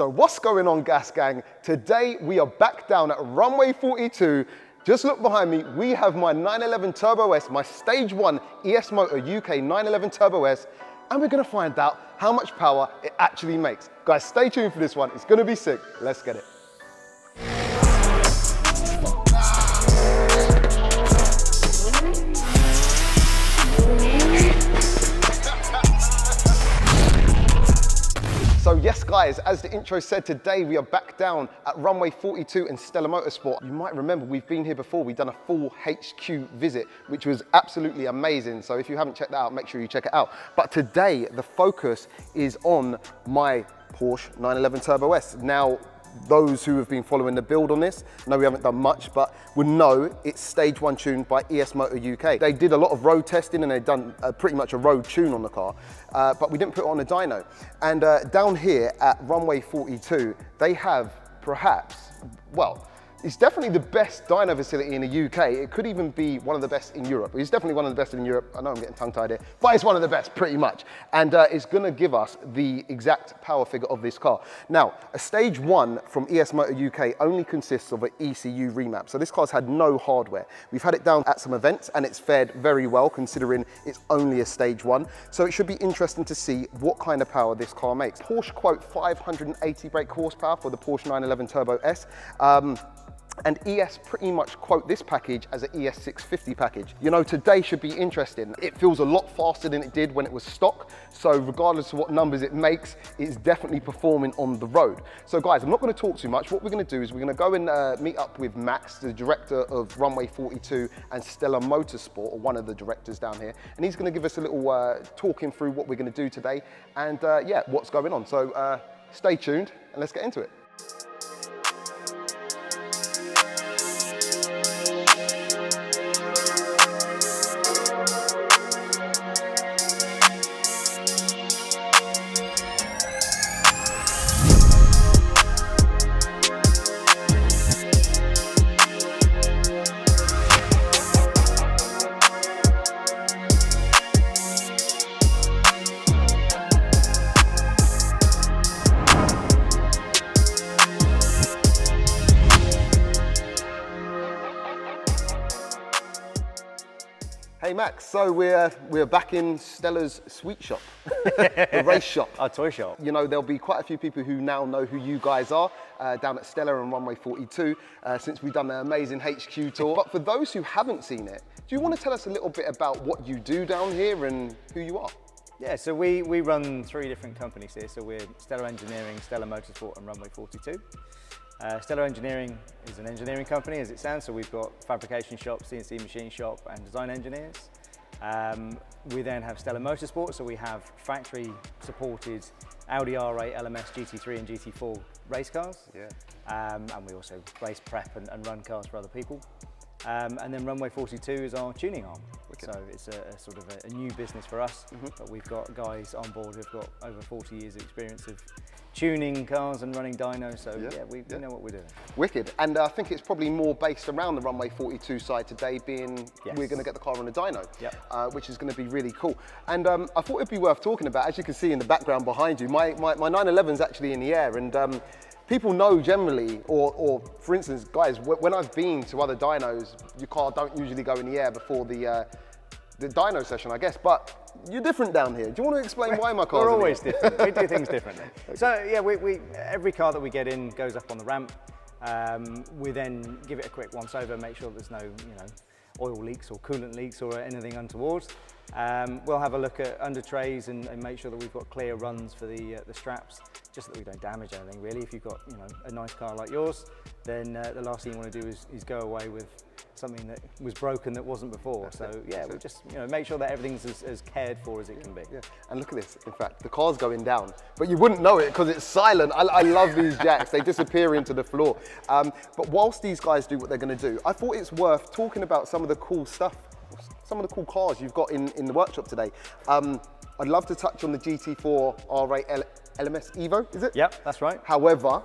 So what's going on, Gas Gang? Today we are back down at Runway 42. Just look behind me, we have my 911 Turbo S, my Stage 1 ES Motor UK 911 Turbo S, and we're gonna find out how much power it actually makes. Guys, stay tuned for this one, it's gonna be sick. Let's get it. So yes guys, as the intro said, today we are back down at Runway 42 in Stella Motorsport. You might remember we've been here before, we've done a full HQ visit, which was absolutely amazing. So if you haven't checked that out, make sure you check it out. But today, the focus is on my Porsche 911 Turbo S. Now, those who have been following the build on this, know we haven't done much, but would know it's Stage 1 tuned by ES Motor UK. They did a lot of road testing and they've done pretty much a road tune on the car, but we didn't put it on a dyno. And down here at Runway 42, they have perhaps, well, it's definitely the best dyno facility in the UK. It could even be one of the best in Europe. It's definitely one of the best in Europe. I know I'm getting tongue-tied here, but it's one of the best, pretty much. And it's gonna give us the exact power figure of this car. Now, a Stage 1 from ES Motor UK only consists of an ECU remap. So this car's had no hardware. We've had it down at some events and it's fared very well considering it's only a Stage 1. So it should be interesting to see what kind of power this car makes. Porsche quote 580 brake horsepower for the Porsche 911 Turbo S. And ES pretty much quote this package as an ES 650 package. You know, today should be interesting. It feels a lot faster than it did when it was stock. So regardless of what numbers it makes, it's definitely performing on the road. So guys, I'm not gonna talk too much. What we're gonna do is we're gonna go and meet up with Max, the director of Runway 42 and Stella Motorsport, or one of the directors down here. And he's gonna give us a little talking through what we're gonna do today and yeah, what's going on. So stay tuned and let's get into it. Hey Max, so we're back in Stella's sweet shop, the race shop. Our toy shop. You know, there'll be quite a few people who now know who you guys are down at Stella and Runway 42 since we've done the amazing HQ tour. But for those who haven't seen it, do you want to tell us a little bit about what you do down here and who you are? Yeah, so we run 3 different companies here. So we're Stella Engineering, Stella Motorsport and Runway 42. Stella Engineering is an engineering company as it sounds, so we've got fabrication shop, CNC machine shop and design engineers. We then have Stella Motorsport, so we have factory supported Audi R8, LMS, GT3 and GT4 race cars. Yeah. And we also race prep and run cars for other people. And then Runway 42 is our tuning arm. Okay. So it's a sort of a new business for us, but we've got guys on board who've got over 40 years of experience of tuning cars and running dynos, so yeah, we know what we're doing. Wicked, and I think it's probably more based around the Runway 42 side today, being we're going to get the car on a dyno, which is going to be really cool. And I thought it'd be worth talking about, as you can see in the background behind you, my 911 is actually in the air, and people know generally, or for instance, guys, when I've been to other dynos, your car don't usually go in the air before the dyno session, I guess, but you're different down here. Do you want to explain why my car's We're always different. We do things differently. So yeah, every car that we get in goes up on the ramp. We then give it a quick once over, make sure there's no oil leaks or coolant leaks or anything untoward. We'll have a look at under trays and make sure that we've got clear runs for the straps, just so that we don't damage anything really. If you've got a nice car like yours, then the last thing you want to do is go away with something that was broken that wasn't before. So yeah, we'll just make sure that everything's as cared for as it can be. Yeah. And look at this, in fact, the car's going down, but you wouldn't know it because it's silent. I love these jacks, they disappear into the floor. But whilst these guys do what they're going to do, I thought it's worth talking about some of the cool stuff, some of the cool cars you've got in the workshop today. I'd love to touch on the GT4 R8 LMS Evo, is it? Yep, that's right. However,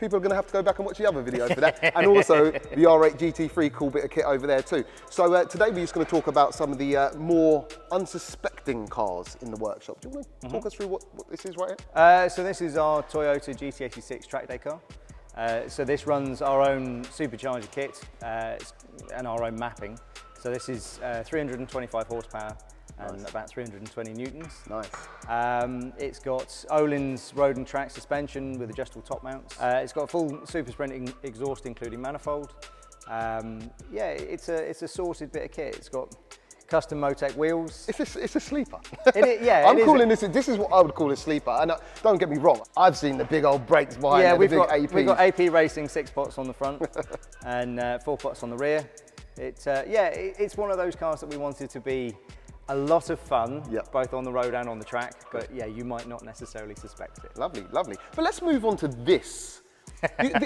people are going to have to go back and watch the other video for that. And also the R8 GT3, cool bit of kit over there too. So today we're just going to talk about some of the more unsuspecting cars in the workshop. Do you want to talk us through what this is right here? So this is our Toyota GT86 track day car. So this runs our own supercharger kit and our own mapping. So this is 325 horsepower and about 320 newtons. Nice. It's got Olin's road and track suspension with adjustable top mounts. It's got a full super sprint exhaust including manifold. Yeah, it's a sorted bit of kit. It's got custom Motec wheels. It's a sleeper. Yeah, I'm calling this is what I would call a sleeper. And don't get me wrong, I've seen the big old brakes behind yeah, the big APs. We've got AP Racing 6 pots on the front and 4 pots on the rear. It's one of those cars that we wanted to be a lot of fun, both on the road and on the track, but yeah, you might not necessarily suspect it. Lovely, lovely. But let's move on to this.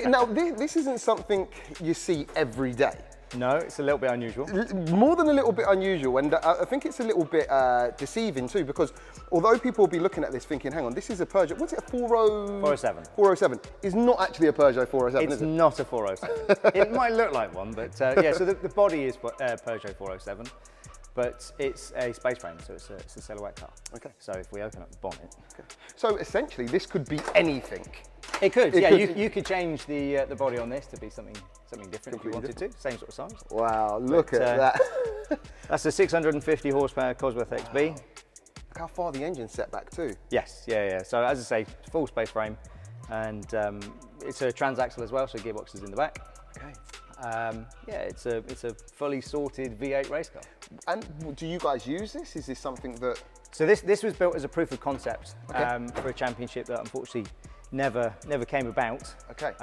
Now, this isn't something you see every day. No, it's a little bit unusual. More than a little bit unusual, and I think it's a little bit deceiving too, because although people will be looking at this thinking, hang on, this is a Peugeot, what's it, a 407. 407. It's not actually a Peugeot 407, is it? It's not a 407. It might look like one, but yeah, so the body is Peugeot 407, but it's a space frame, so it's a silhouette car. Okay. So if we open up the bonnet. Okay. So essentially, this could be anything. It could, yeah. You could change the body on this to be something different if you wanted to. Same sort of size. Wow, look at that. That's a 650 horsepower Cosworth XB. Look how far the engine's set back too. Yes, yeah. So as I say, full space frame, and it's a transaxle as well, so gearbox is in the back. Okay. Yeah, it's a fully sorted V8 race car. And do you guys use this? Is this something that? So this was built as a proof of concept for a championship that unfortunately never came about. Okay.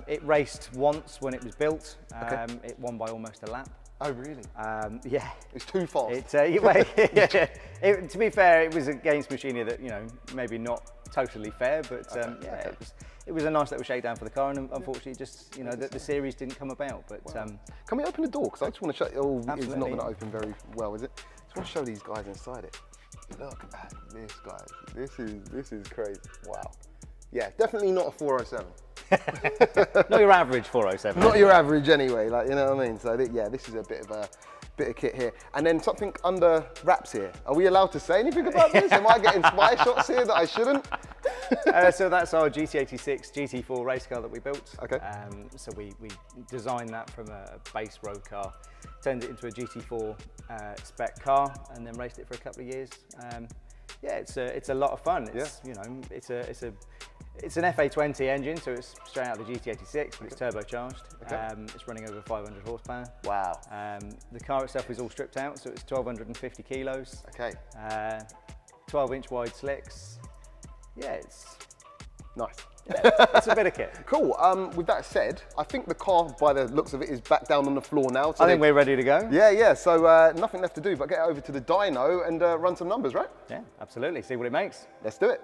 It raced once when it was built. It won by almost a lap. Oh really? Yeah. It's too fast. To be fair, it was against machinery that maybe not totally fair, but it was a nice little shakedown for the car, and unfortunately, just the series didn't come about. But can we open the door? Because I just want to show. Oh, it's not going to open very well, is it? I just want to show these guys inside it. Look at this, guys. This is crazy. Wow. Yeah, definitely not a 407. Not your average 407. Not your average anyway, like, you know what I mean? So yeah, this is a bit of kit here. And then something under wraps here. Are we allowed to say anything about this? Am I getting spy shots here that I shouldn't? So that's our GT86 GT4 race car that we built. Okay. So we designed that from a base road car, turned it into a GT4 spec car, and then raced it for a couple of years. Yeah, it's a lot of fun. It's an FA20 engine, so it's straight out of the GT86, but it's turbocharged. Okay. It's running over 500 horsepower. Wow. The car itself is all stripped out, so it's 1,250 kilos. Okay. 12-inch wide slicks. Yeah, it's nice. It's a bit of kit. Cool. With that said, I think the car, by the looks of it, is back down on the floor now. So I think we're ready to go. Yeah. So nothing left to do but get over to the dyno and run some numbers, right? Yeah, absolutely. See what it makes. Let's do it.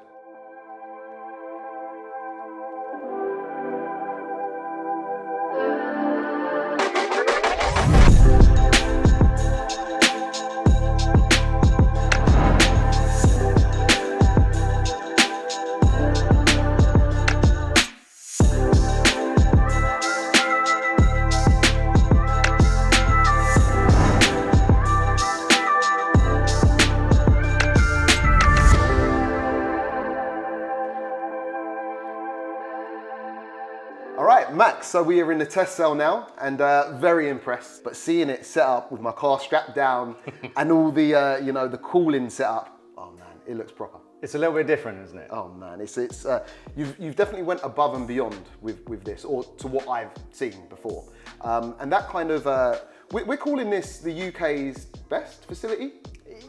All right, Max, so we are in the test cell now and very impressed, but seeing it set up with my car strapped down and all the, the cooling set up, oh man, it looks proper. It's a little bit different, isn't it? Oh man, you've definitely went above and beyond with this, or to what I've seen before. And that kind of, we're calling this the UK's best facility?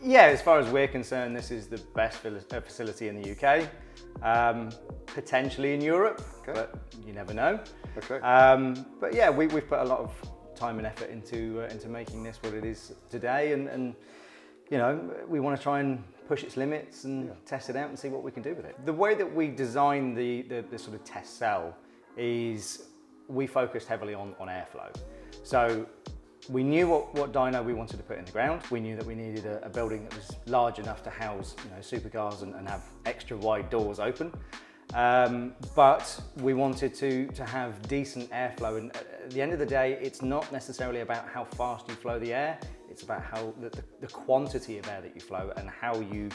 Yeah, as far as we're concerned, this is the best facility in the UK. Potentially in Europe, but you never know. Okay. But yeah, we've put a lot of time and effort into making this what it is today, and we want to try and push its limits and test it out and see what we can do with it. The way that we design the sort of test cell is we focused heavily on airflow. So we knew what dyno we wanted to put in the ground. We knew that we needed a building that was large enough to house supercars and have extra wide doors open. But we wanted to have decent airflow, and at the end of the day, it's not necessarily about how fast you flow the air, it's about how the quantity of air that you flow and how you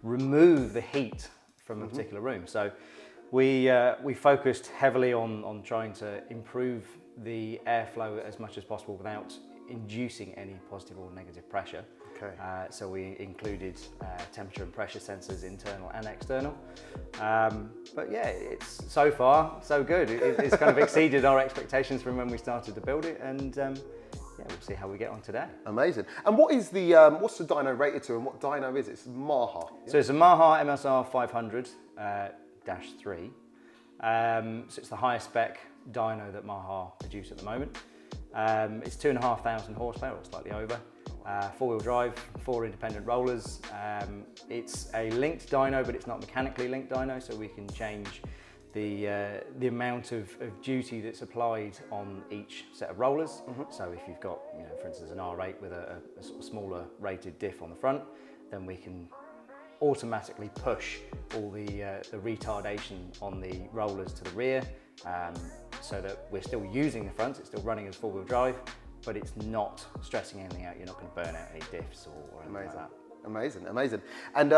remove the heat from a particular room. So we focused heavily on trying to improve the airflow as much as possible without inducing any positive or negative pressure. Okay. So we included temperature and pressure sensors, internal and external. But yeah, it's so far so good. It's kind of exceeded our expectations from when we started to build it, and yeah, we'll see how we get on today. Amazing. And what is the what's the dyno rated to, and what dyno is it? It's Maha. Yeah? So it's a Maha MSR 500 -3. So it's the highest spec dyno that Maha produce at the moment. It's 2,500 horsepower, or slightly over. 4-wheel drive, 4 independent rollers. It's a linked dyno, but it's not mechanically linked dyno, so we can change the amount of duty that's applied on each set of rollers. So if you've got, for instance, an R8 with a sort of smaller rated diff on the front, then we can automatically push all the retardation on the rollers to the rear, so that we're still using the front, it's still running as 4-wheel drive, but it's not stressing anything out. You're not going to burn out any diffs or anything like that. Amazing, amazing. And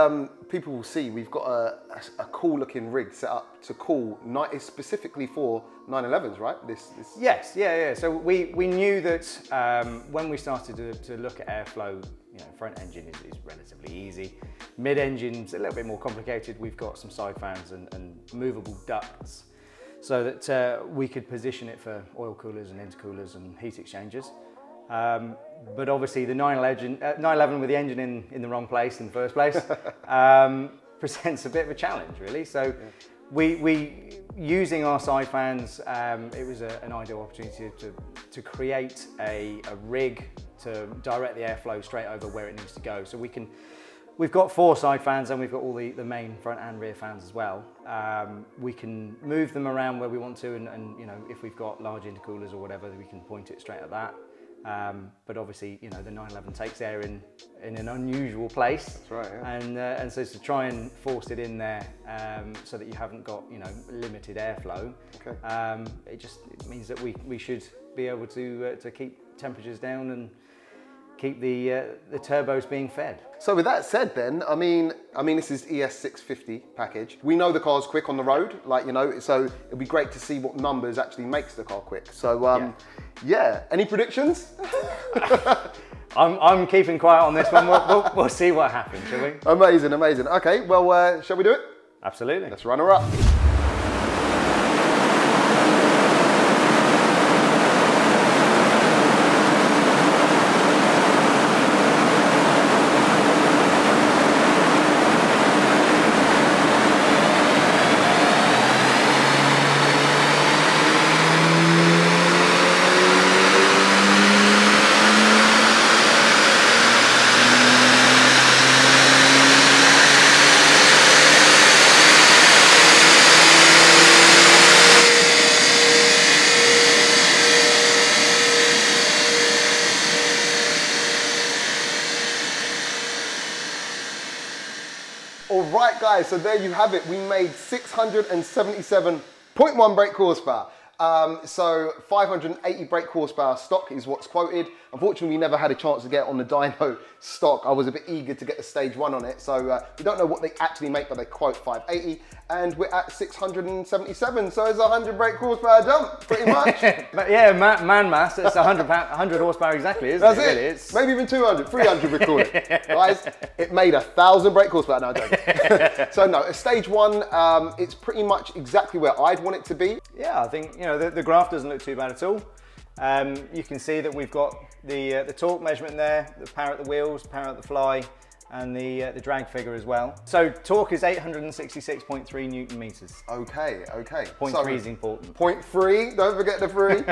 people will see we've got a cool looking rig set up to cool, it's specifically for 911s, right? This. Yes, yeah. So we knew that when we started to look at airflow, front engine is relatively easy. Mid-engine's a little bit more complicated. We've got some side fans and movable ducts, so that we could position it for oil coolers and intercoolers and heat exchangers. But obviously the 911 with the engine in the wrong place in the first place presents a bit of a challenge, really. So we using our side fans, it was an ideal opportunity to create a rig to direct the airflow straight over where it needs to go. So we've got 4 side fans, and we've got all the main front and rear fans as well. We can move them around where we want to, and if we've got large intercoolers or whatever, we can point it straight at that. But obviously, the 911 takes air in an unusual place. That's right. Yeah. And so to try and force it in there, so that you haven't got limited airflow. Okay. It means that we should be able to keep temperatures down and keep the turbos being fed. So with that said then, I mean this is ES650 package. We know the car's quick on the road, so it'd be great to see what numbers actually makes the car quick. So yeah, any predictions? I'm keeping quiet on this one. We'll see what happens, shall we? Amazing, amazing. Okay, well, shall we do it? Absolutely. Let's run her up. All right, guys, so there you have it. We made 677.1 brake horsepower. So 580 brake horsepower stock is what's quoted. Unfortunately, we never had a chance to get on the dyno stock. I was a bit eager to get the stage 1 on it. So we don't know what they actually make, but they quote 580. And we're at 677, so it's a 100 brake horsepower jump, pretty much. But yeah, man mass, it's 100 horsepower exactly, isn't That's it? Really? It's... Maybe even 200, 300 we call it. Guys, it made 1,000 brake horsepower. No, don't. So no, a stage 1, it's pretty much exactly where I'd want it to be. Yeah, I think, the graph doesn't look too bad at all. You can see that we've got the torque measurement there, the power at the wheels, power at the fly, and the drag figure as well. So torque is 866.3 Newton meters. Okay. Point 3 is important. 0.3, don't forget the 3,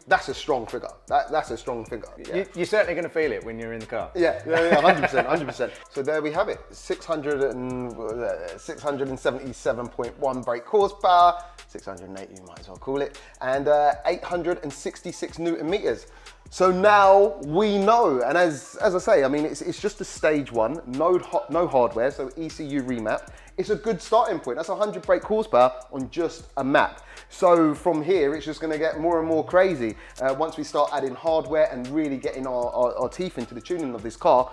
that's a strong figure. That's a strong figure. Yeah. You're certainly going to feel it when you're in the car. Yeah, 100%. So there we have it, 677.1 brake horsepower, 680 you might as well call it, and 866 Newton meters. So now we know, and as I say, it's just a stage 1, no hardware, so ECU remap. it's a good starting point. That's 100 brake horsepower on just a map. So from here, it's just gonna get more and more crazy. Once we start adding hardware and really getting our teeth into the tuning of this car,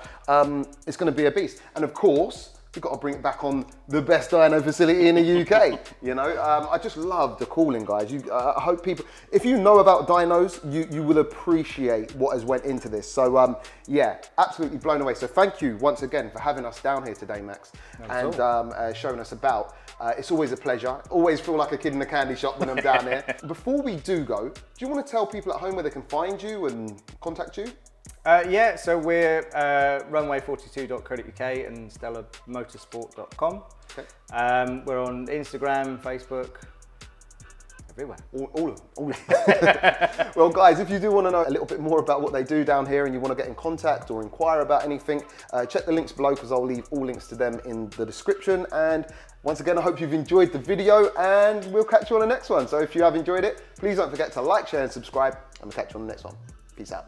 it's gonna be a beast. And of course, we've got to bring it back on the best dyno facility in the UK. You know, I just love the cooling, guys. I hope people, if you know about dynos, you will appreciate what has went into this. So yeah, absolutely blown away. So thank you once again for having us down here today, Max, and showing us about. It's always a pleasure. Always feel like a kid in a candy shop when I'm down here. Before we do go, do you want to tell people at home where they can find you and contact you? Yeah, so we're runway42.co.uk and stellarmotorsport.com. Okay. We're on Instagram, Facebook, everywhere. All of them. Well, guys, if you do want to know a little bit more about what they do down here and you want to get in contact or inquire about anything, check the links below because I'll leave all links to them in the description. And once again, I hope you've enjoyed the video and we'll catch you on the next one. So if you have enjoyed it, please don't forget to like, share and subscribe and we'll catch you on the next one. Peace out.